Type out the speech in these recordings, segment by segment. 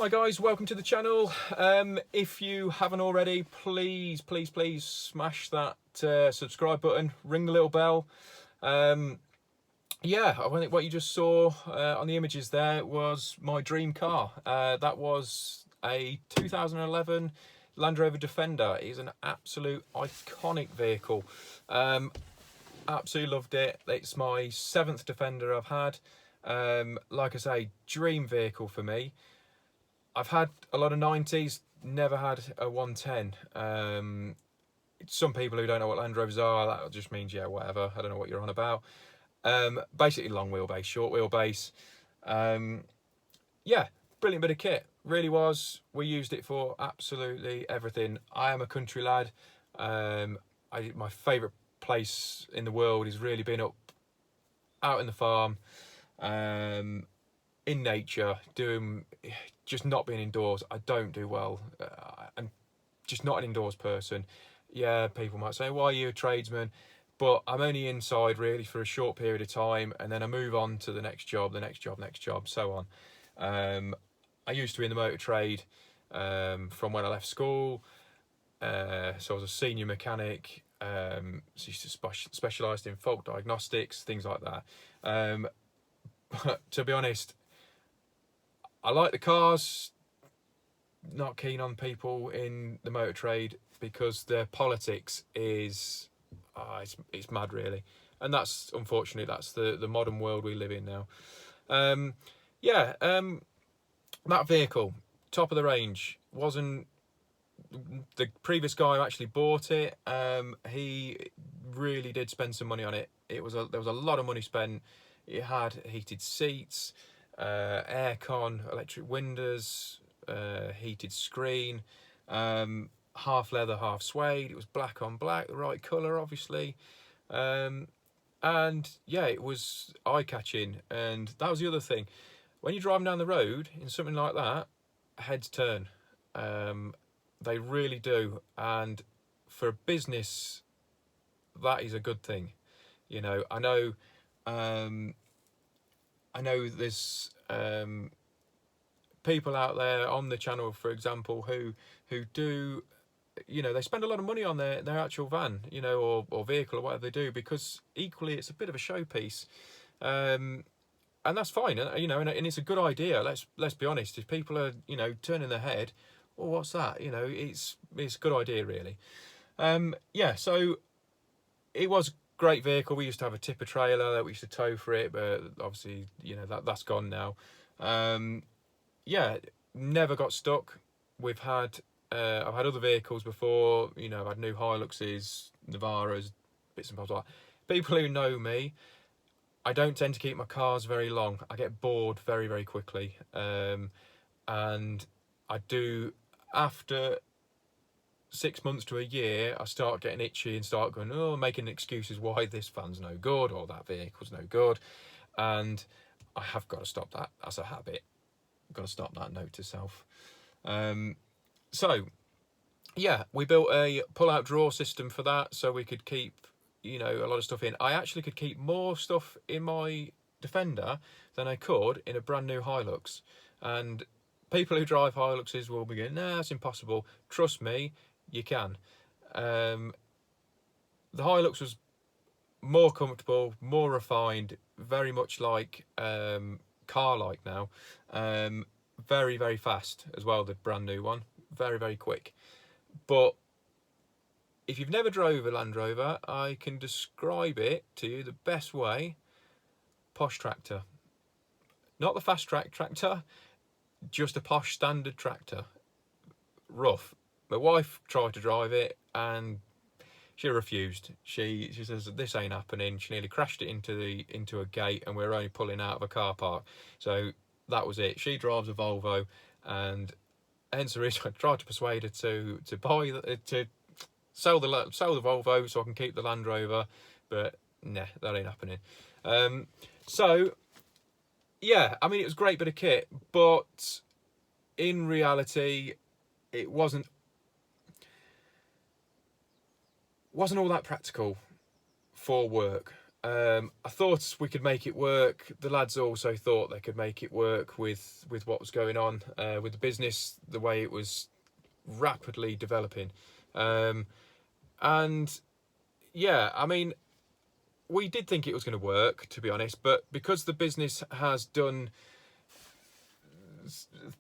Hi guys, welcome to the channel. If you haven't already, please smash that subscribe button, ring the little bell. Yeah, I think what you just saw on the images there was my dream car. That was a 2011 Land Rover Defender. It is an absolute iconic vehicle. Absolutely loved it. It's my 7th Defender I've had. Like I say, dream vehicle for me. I've had a lot of 90s, never had a 110. Some people who don't know what Land Rovers are, that just means, yeah, whatever. I don't know what you're on about. Basically long wheelbase, short wheelbase. Yeah, brilliant bit of kit. Really was. We used it for absolutely everything. I am a country lad. My favourite place in the world is really being out in the farm, in nature, just not being indoors. I don't do well. I'm just not an indoors person. Yeah, people might say, why are you a tradesman? But I'm only inside really for a short period of time, and then I move on to the next job, so on. I used to be in the motor trade from when I left school. So I was a senior mechanic. So used to specialised in fault diagnostics, things like that. But to be honest, I like the cars, not keen on people in the motor trade because their politics is, it's mad really. And that's, unfortunately, that's the modern world we live in now. That vehicle, top of the range, wasn't, the previous guy who actually bought it, he really did spend some money on it. There was a lot of money spent. It had heated seats, aircon, electric windows, heated screen, half leather, half suede. It was black on black, the right colour, obviously. And yeah, it was eye-catching. And that was the other thing. When you're driving down the road in something like that, heads turn. They really do. And for a business, that is a good thing. You know, I know there's people out there on the channel, for example, who do, you know, they spend a lot of money on their actual van, you know, or vehicle or whatever they do, because equally it's a bit of a showpiece. And that's fine, you know, and it's a good idea. Let's be honest. If people are, you know, turning their head, well, what's that? You know, it's a good idea, really. Yeah, so it was a great vehicle. We used to have a tipper trailer that we used to tow for it, but obviously, you know, that's gone now. Yeah, never got stuck. I've had other vehicles before. You know, I've had new Hiluxes, Navaras, bits and bobs like that. People who know me, I don't tend to keep my cars very long. I get bored very, very quickly. And I do, after 6 months to a year, I start getting itchy and start going, oh, making excuses why this van's no good or that vehicle's no good. And I have got to stop that as a habit. I've got to stop that, note to self. So, yeah, we built a pull-out drawer system for that so we could keep, you know, a lot of stuff in. I actually could keep more stuff in my Defender than I could in a brand new Hilux. And people who drive Hiluxes will be going, nah, that's impossible. Trust me, you can. The Hilux was more comfortable, more refined, very much like car-like now. Very, very fast as well, the brand new one. Very, very quick. But if you've never drove a Land Rover, I can describe it to you the best way. Posh tractor. Not the fast track tractor, just a posh standard tractor. Rough. My wife tried to drive it and she refused. She says this ain't happening. She nearly crashed it into a gate, and we were only pulling out of a car park. So that was it. She drives a Volvo, and hence the reason I tried to persuade her to sell the Volvo so I can keep the Land Rover, but nah, that ain't happening. So yeah, I mean, it was a great bit of kit, but in reality, it wasn't all that practical for work. I thought we could make it work. The lads also thought they could make it work with what was going on with the business, the way it was rapidly developing. And yeah, I mean, we did think it was going to work, to be honest, but because the business has done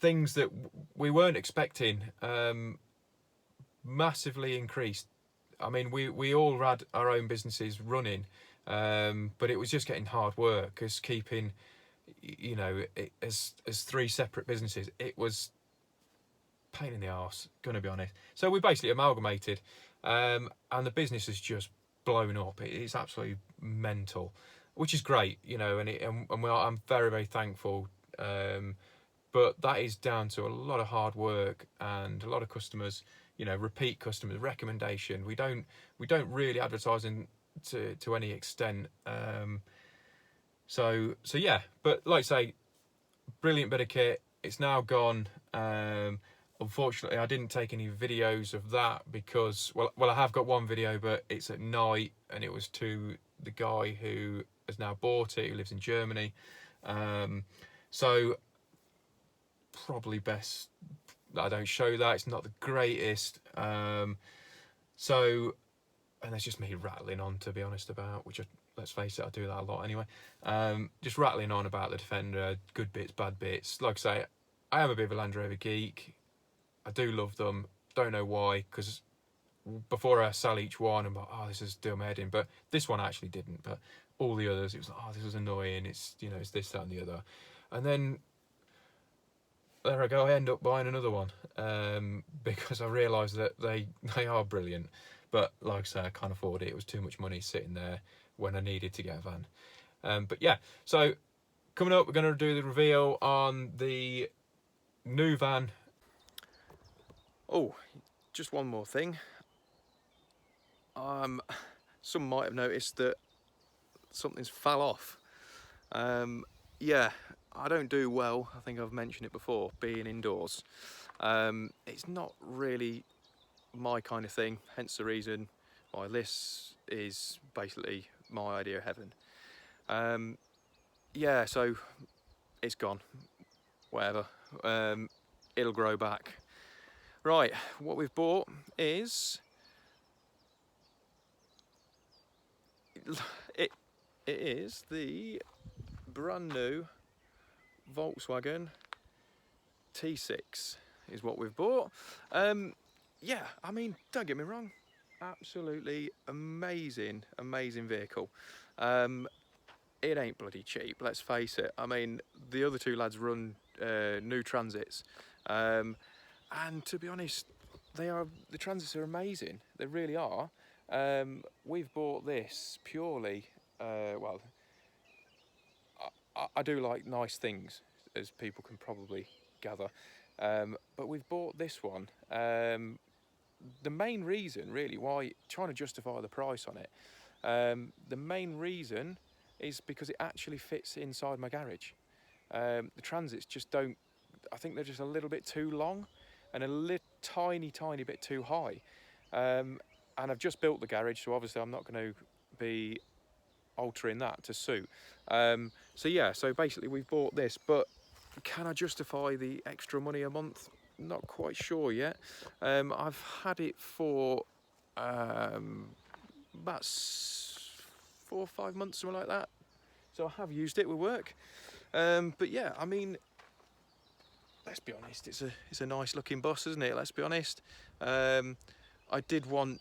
things that we weren't expecting, massively increased. I mean, we all had our own businesses running, but it was just getting hard work, because keeping, you know, as three separate businesses, it was pain in the arse, gonna be honest. So we basically amalgamated, and the business has just blown up. It's absolutely mental, which is great, you know, and I'm very, very thankful. But that is down to a lot of hard work and a lot of customers, you know, repeat customers, recommendation. We don't really advertise to any extent. So yeah, but like I say, brilliant bit of kit. It's now gone. Unfortunately, I didn't take any videos of that because, well, I have got one video, but it's at night, and it was to the guy who has now bought it, who lives in Germany. So probably best that I don't show that. It's not the greatest. So, and it's just me rattling on, to be honest, about, which, let's face it, I do that a lot anyway. Just rattling on about the Defender, good bits, bad bits. Like I say, I am a bit of a Land Rover geek. I do love them. Don't know why, because before I sell each one, I'm like, oh, this is doing my head in. But this one actually didn't. But all the others, it was like, oh, this was annoying. It's, you know, it's this, that, and the other. And then there I go. I end up buying another one because I realised that they are brilliant. But like I say, I can't afford it. It was too much money sitting there when I needed to get a van. But yeah, so coming up, we're going to do the reveal on the new van. Oh, just one more thing. Some might have noticed that something's fell off. Yeah, I don't do well, I think I've mentioned it before, being indoors. It's not really my kind of thing, hence the reason why this is basically my idea of heaven. Yeah, so it's gone, whatever. It'll grow back. Right, what we've bought is it is the brand new Volkswagen T6 is what we've bought. Yeah, I mean, don't get me wrong, absolutely amazing vehicle. It ain't bloody cheap, let's face it. I mean, the other two lads run new Transits, and to be honest, the Transits are amazing. They really are. We've bought this purely, well, I do like nice things, as people can probably gather. But we've bought this one. The main reason, really, why, trying to justify the price on it, the main reason is because it actually fits inside my garage. The Transits just don't, I think they're just a little bit too long and a tiny bit too high. And I've just built the garage, so obviously I'm not going to be altering that to suit. So yeah, so basically we've bought this, but can I justify the extra money a month? Not quite sure yet. I've had it for about 4 or 5 months, something like that. So I have used it with work. But yeah, I mean, let's be honest, it's a nice looking bus, isn't it? Let's be honest. I did want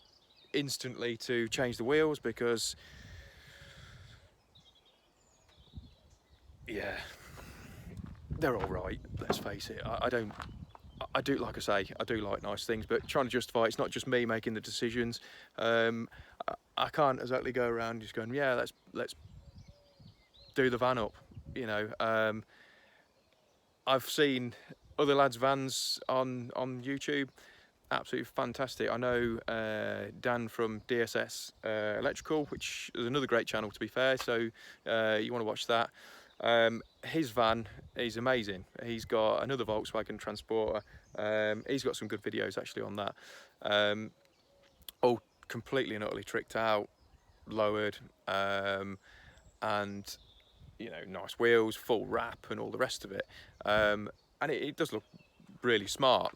instantly to change the wheels because, yeah, they're all right, let's face it. I do, like I say, I do like nice things, but trying to justify it's not just me making the decisions. I can't exactly go around just going, yeah, let's do the van up, you know. I've seen other lads' vans on YouTube, absolutely fantastic. I know Dan from DSS Electrical, which is another great channel, to be fair, so you want to watch that. His van is amazing. He's got another Volkswagen Transporter. He's got some good videos actually on that. All completely and utterly tricked out, lowered, and you know, nice wheels, full wrap, and all the rest of it. And it does look really smart.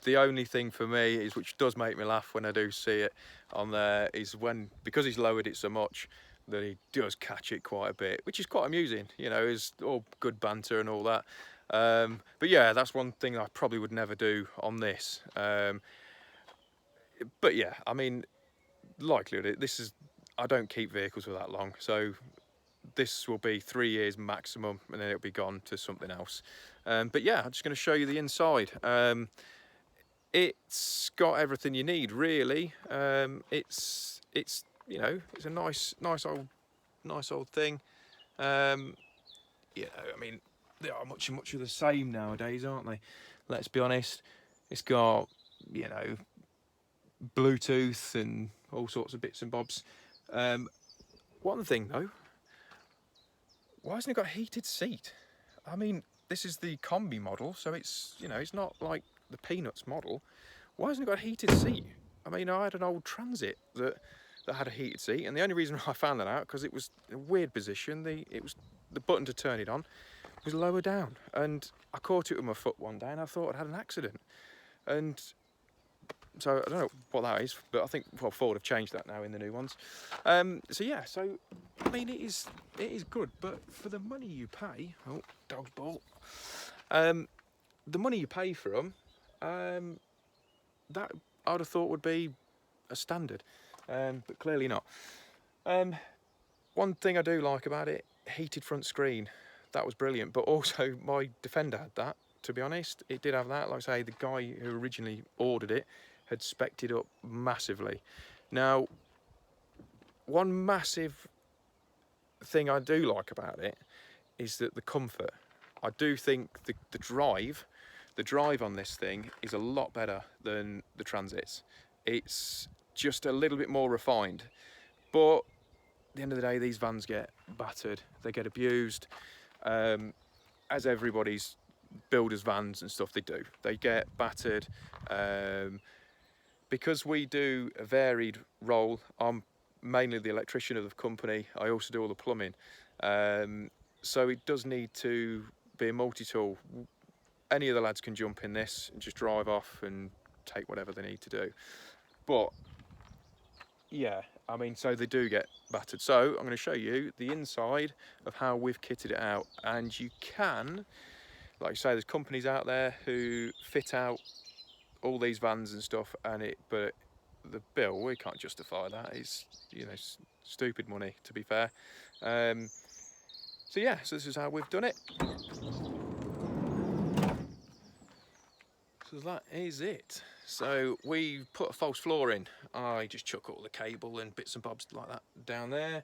The only thing for me is, which does make me laugh when I do see it on there, is when, because he's lowered it so much, that he does catch it quite a bit, which is quite amusing. You know, is all good banter and all that. But yeah, that's one thing I probably would never do on this. But yeah, I mean, likelihood, this is, I don't keep vehicles for that long, so this will be 3 years maximum, and then it'll be gone to something else. But yeah, I'm just going to show you the inside. It's got everything you need, really. It's you know, it's a nice old thing. You know, I mean, they are much of the same nowadays, aren't they? Let's be honest. It's got, you know, Bluetooth and all sorts of bits and bobs. One thing though, why hasn't it got a heated seat? I mean, this is the combi model, so it's, you know, it's not like the Peanuts model. Why hasn't it got a heated seat? I mean, I had an old Transit that had a heated seat, and the only reason I found that out, because it was in a weird position. The button to turn it on was lower down, and I caught it with my foot one day, and I thought I'd had an accident. And so I don't know what that is, but I think, well, Ford have changed that now in the new ones. So yeah, so I mean, it is good, but for the money you pay, oh, dog's ball. The money you pay for them, that I would have thought would be a standard, but clearly not. One thing I do like about it, heated front screen, that was brilliant. But also my Defender had that, to be honest. It did have that. Like I say, the guy who originally ordered it had spec'd it up massively. Now, one massive thing I do like about it is that the comfort. I do think the drive on this thing is a lot better than the Transits. It's just a little bit more refined. But at the end of the day, these vans get battered, they get abused, as everybody's builders vans and stuff, they do. They get battered. Because we do a varied role, I'm mainly the electrician of the company. I also do all the plumbing. So it does need to be a multi-tool. Any of the lads can jump in this and just drive off and take whatever they need to do. But yeah, I mean, so they do get battered. So I'm going to show you the inside of how we've kitted it out. And you can, like I say, there's companies out there who fit out all these vans and stuff, but the bill, we can't justify that. It's, you know, stupid money, to be fair. So yeah, so this is how we've done it. So that is it. So we put a false floor in. I just chuck all the cable and bits and bobs like that down there.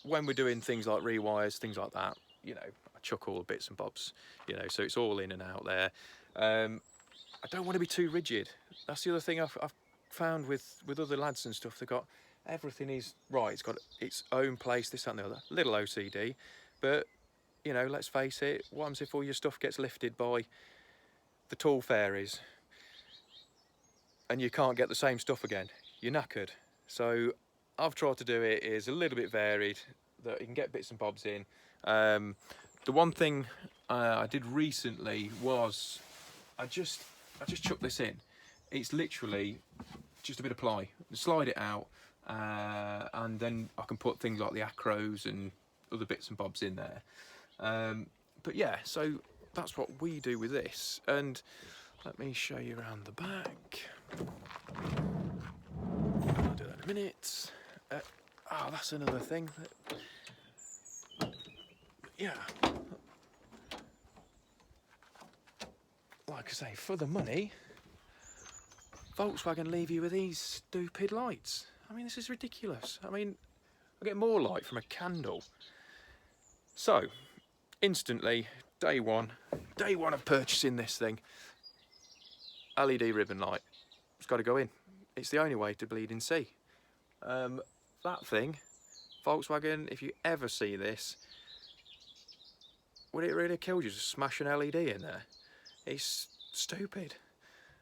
When we're doing things like rewires, things like that, you know, I chuck all the bits and bobs, you know, so it's all in and out there. I don't want to be too rigid. That's the other thing I've found with other lads and stuff. They've got, everything is right. It's got its own place, this, that and the other. Little OCD, but, you know, let's face it, what happens if all your stuff gets lifted by the tall fairies and you can't get the same stuff again? You're knackered. So I've tried to do it is a little bit varied, that you can get bits and bobs in. The one thing I did recently was I just chucked this in. It's literally just a bit of ply. Slide it out, and then I can put things like the acros and other bits and bobs in there. But yeah, so that's what we do with this. And let me show you around the back. I'll do that in a minute. Oh, that's another thing. Yeah. Like I say, for the money, Volkswagen leave you with these stupid lights. I mean, this is ridiculous. I mean, I get more light from a candle. So, instantly, day one of purchasing this thing, LED ribbon light. It's got to go in. It's the only way to bleeding see. That thing, Volkswagen, if you ever see this, would it really kill you to smash an LED in there? It's stupid.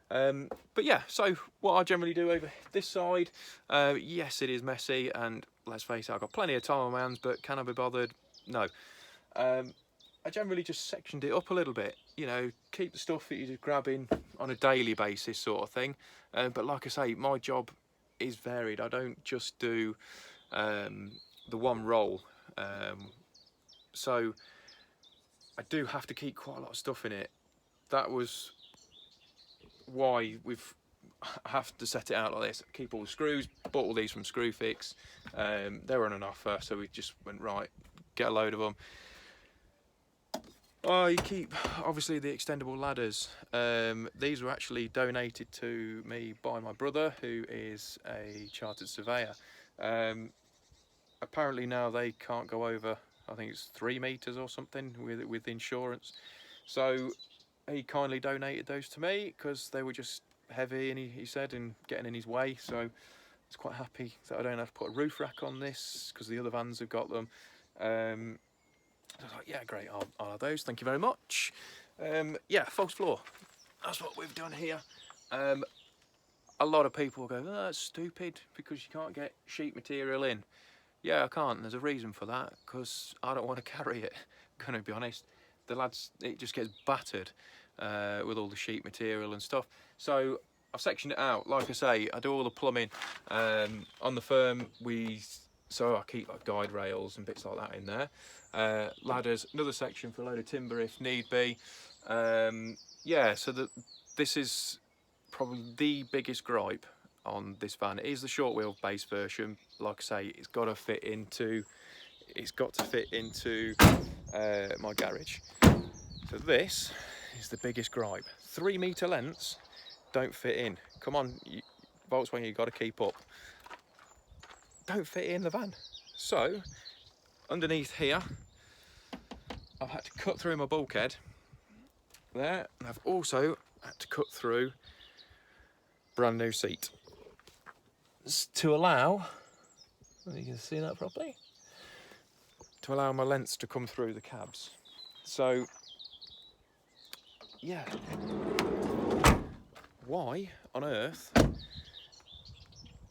But yeah, so what I generally do over this side, yes, it is messy, and let's face it, I've got plenty of time on my hands, but can I be bothered? No. I generally just sectioned it up a little bit, you know, keep the stuff that you're just grabbing on a daily basis sort of thing. But like I say, my job is varied. I don't just do the one role. So I do have to keep quite a lot of stuff in it. That was why I have to set it out like this. Keep all the screws, bought all these from Screwfix. They were on an offer, so we just went, right, get a load of them. Oh, you keep, obviously, the extendable ladders. These were actually donated to me by my brother, who is a chartered surveyor. Apparently now they can't go over, I think it's 3 meters or something with insurance. So he kindly donated those to me because they were just heavy, and he said, and getting in his way. So I was quite happy that I don't have to put a roof rack on this because the other vans have got them. I was like, yeah, great, I'll have those, thank you very much. Yeah, false floor, that's what we've done here. A lot of people go, oh, that's stupid because you can't get sheet material in. Yeah, I can't, and there's a reason for that, because I don't want to carry it. I'm gonna be honest, the lads, it just gets battered with all the sheet material and stuff. So I've sectioned it out. Like I say, I do all the plumbing on the firm. So I keep like guide rails and bits like that in there. Ladders, another section for a load of timber if need be. Yeah, so this is probably the biggest gripe on this van. It is the short wheel base version. Like I say, it's got to fit into my garage. So this is the biggest gripe. 3 meter lengths don't fit in. Come on, Volkswagen, you've got to keep up. Don't fit in the van. So underneath here, I've had to cut through my bulkhead there, and I've also had to cut through brand new seat to allow, you can see that properly, to allow my lengths to come through the cabs. So yeah, why on earth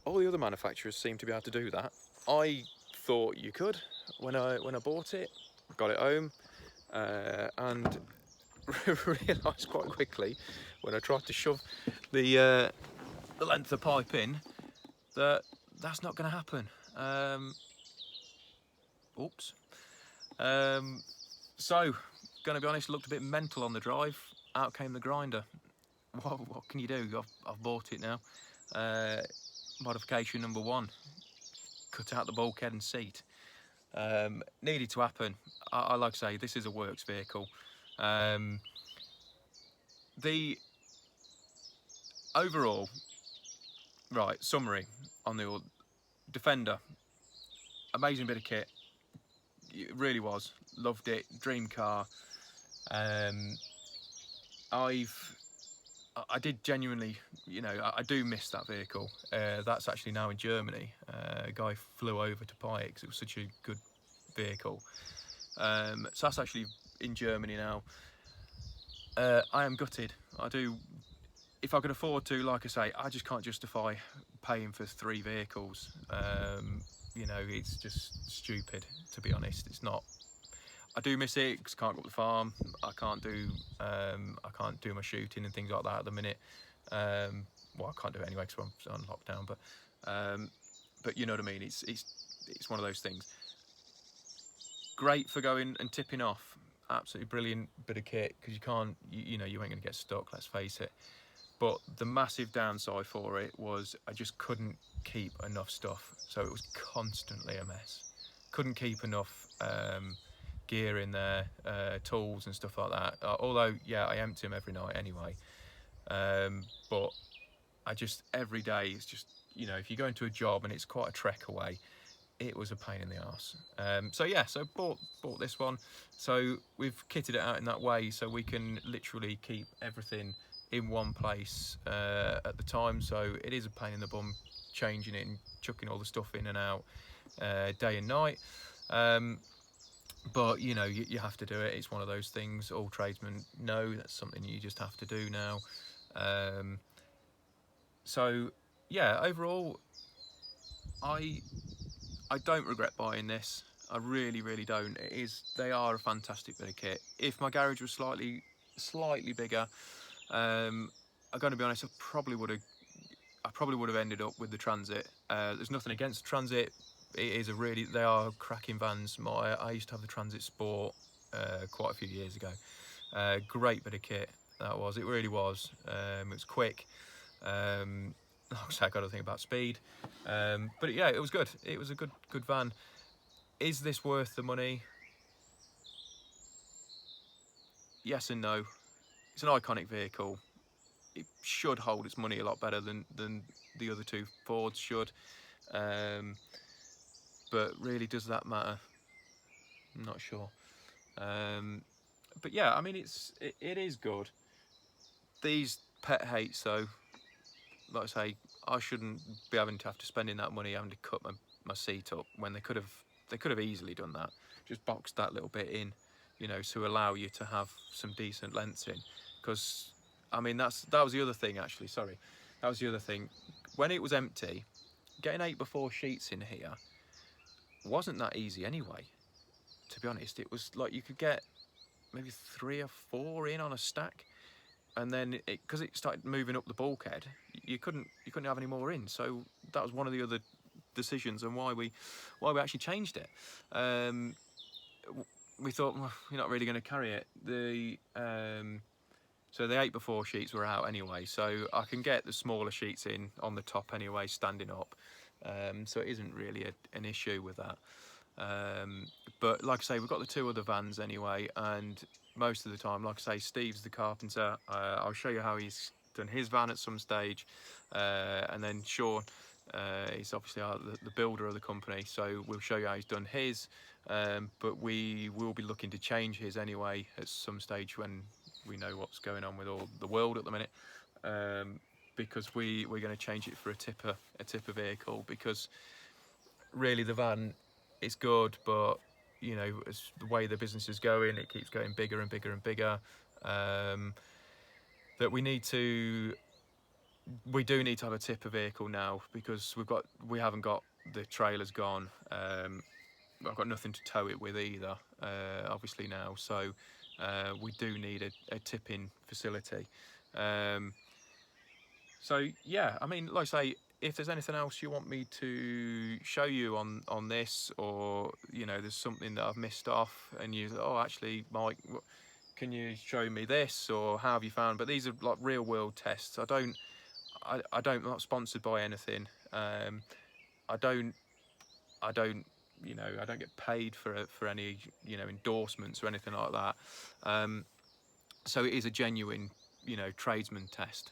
all the other manufacturers seem to be able to do that? I thought you could when I bought it, got it home, and realised quite quickly when I tried to shove the length of pipe in that that's not going to happen. Oops. So, going to be honest, looked a bit mental on the drive. Out came the grinder. What can you do? I've bought it now. Modification number 1. Cut out the bulkhead and seat. Needed to happen. I like to say, this is a works vehicle. The overall, right, summary on the Defender. Amazing bit of kit. It really was. Loved it. Dream car. I did genuinely, you know, I do miss that vehicle. That's actually now in Germany. A guy flew over to buy it because it was such a good vehicle. So that's actually in Germany now. I am gutted. I do, if I could afford to, like I say, I just can't justify paying for 3 vehicles. You know, it's just stupid, to be honest. It's not. I do miss it because I can't go up the farm. I can't do my shooting and things like that at the minute. Well, I can't do it anyway because I'm on lockdown. But you know what I mean. It's one of those things. Great for going and tipping off. Absolutely brilliant bit of kit because you know, you ain't gonna get stuck. Let's face it. But the massive downside for it was I just couldn't keep enough stuff. So it was constantly a mess. Couldn't keep enough gear in there, tools and stuff like that. Although, yeah, I empty them every night anyway. But I just, every day, it's just, you know, if you go into a job and it's quite a trek away, it was a pain in the arse. So yeah, so bought this one. So we've kitted it out in that way so we can literally keep everything in one place at the time. So it is a pain in the bum changing it and chucking all the stuff in and out day and night. But you know, you have to do it. It's one of those things all tradesmen know. That's something you just have to do now. So yeah, overall, I don't regret buying this. I really don't. They are a fantastic bit of kit. If my garage was slightly bigger, I'm going to be honest, I probably would have ended up with the Transit. There's nothing against the Transit. They are cracking vans. I used to have the Transit Sport quite a few years ago. Great bit of kit that was. It really was. It was quick. I got to think about speed. But yeah, it was good. It was a good van. Is this worth the money? Yes and no. It's an iconic vehicle. It should hold its money a lot better than the other two Fords should. But really, does that matter? I'm not sure. But yeah, I mean, it is good. These pet hates though, like I say, I shouldn't be having to spending that money having to cut my seat up when they could have easily done that. Just boxed that little bit in, you know, to allow you to have some decent lengths in. Because I mean, that was the other thing actually. Sorry, that was the other thing. When it was empty, getting 8x4 sheets in here wasn't that easy anyway. To be honest, it was like you could get maybe 3 or 4 in on a stack, and then because it started moving up the bulkhead, you couldn't have any more in. So that was one of the other decisions and why we actually changed it. We thought, well, you're not really going to carry it. So the 8x4 sheets were out anyway, so I can get the smaller sheets in on the top anyway, standing up. So it isn't really an issue with that. But like I say, we've got the 2 other vans anyway, and most of the time, like I say, Steve's the carpenter. I'll show you how he's done his van at some stage, and then Shaun, he's obviously the builder of the company, so we'll show you how he's done his. But we will be looking to change his anyway at some stage when we know what's going on with all the world at the minute, because we're going to change it for a tipper vehicle, because really the van is good, but you know, as the way the business is going, it keeps going bigger and bigger and bigger. That we do need to have a tipper vehicle now, because we haven't got the trailers gone. I've got nothing to tow it with either, obviously now, so we do need a tipping facility. So yeah, I mean, like I say, if there's anything else you want me to show you on this, or you know, there's something that I've missed off and you, oh actually Mike, can you show me this, or how have you found? But these are like real world tests. I'm not sponsored by anything. I don't you know, I don't get paid for any, you know, endorsements or anything like that. So it is a genuine, you know, tradesman test.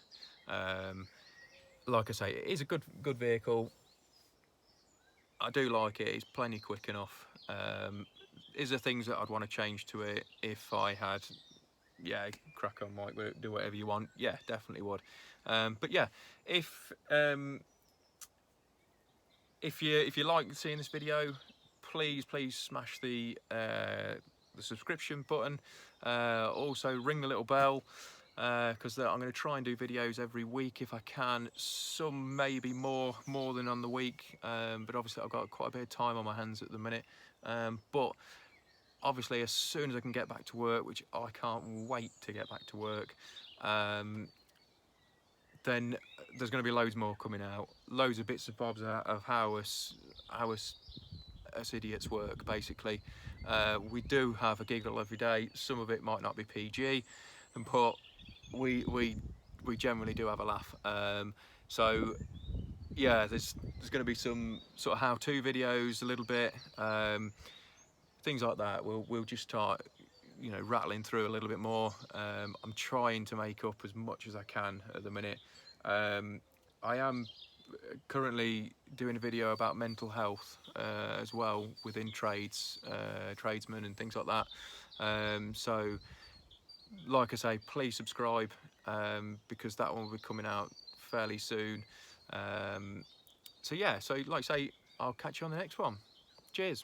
Like I say, it is a good vehicle. I do like it. It's plenty quick enough. Is there things that I'd want to change to it if I had? Yeah, crack on, Mike. Do whatever you want. Yeah, definitely would. But yeah, if you like seeing this video, please smash the subscription button. Also ring the little bell, because I'm going to try and do videos every week if I can. Some maybe more than on the week, but obviously I've got quite a bit of time on my hands at the minute. But obviously as soon as I can get back to work, which I can't wait to get back to work, then there's going to be loads more coming out, loads of bits and bobs of how us idiots work, basically. We do have a giggle every day. Some of it might not be PG, but we generally do have a laugh. So yeah, there's going to be some sort of how-to videos a little bit, things like that. We'll just start, you know, rattling through a little bit more. I'm trying to make up as much as I can at the minute. I am currently doing a video about mental health as well within tradesmen and things like that. So like I say, please subscribe, because that one will be coming out fairly soon. So yeah, so like I say, I'll catch you on the next one. Cheers.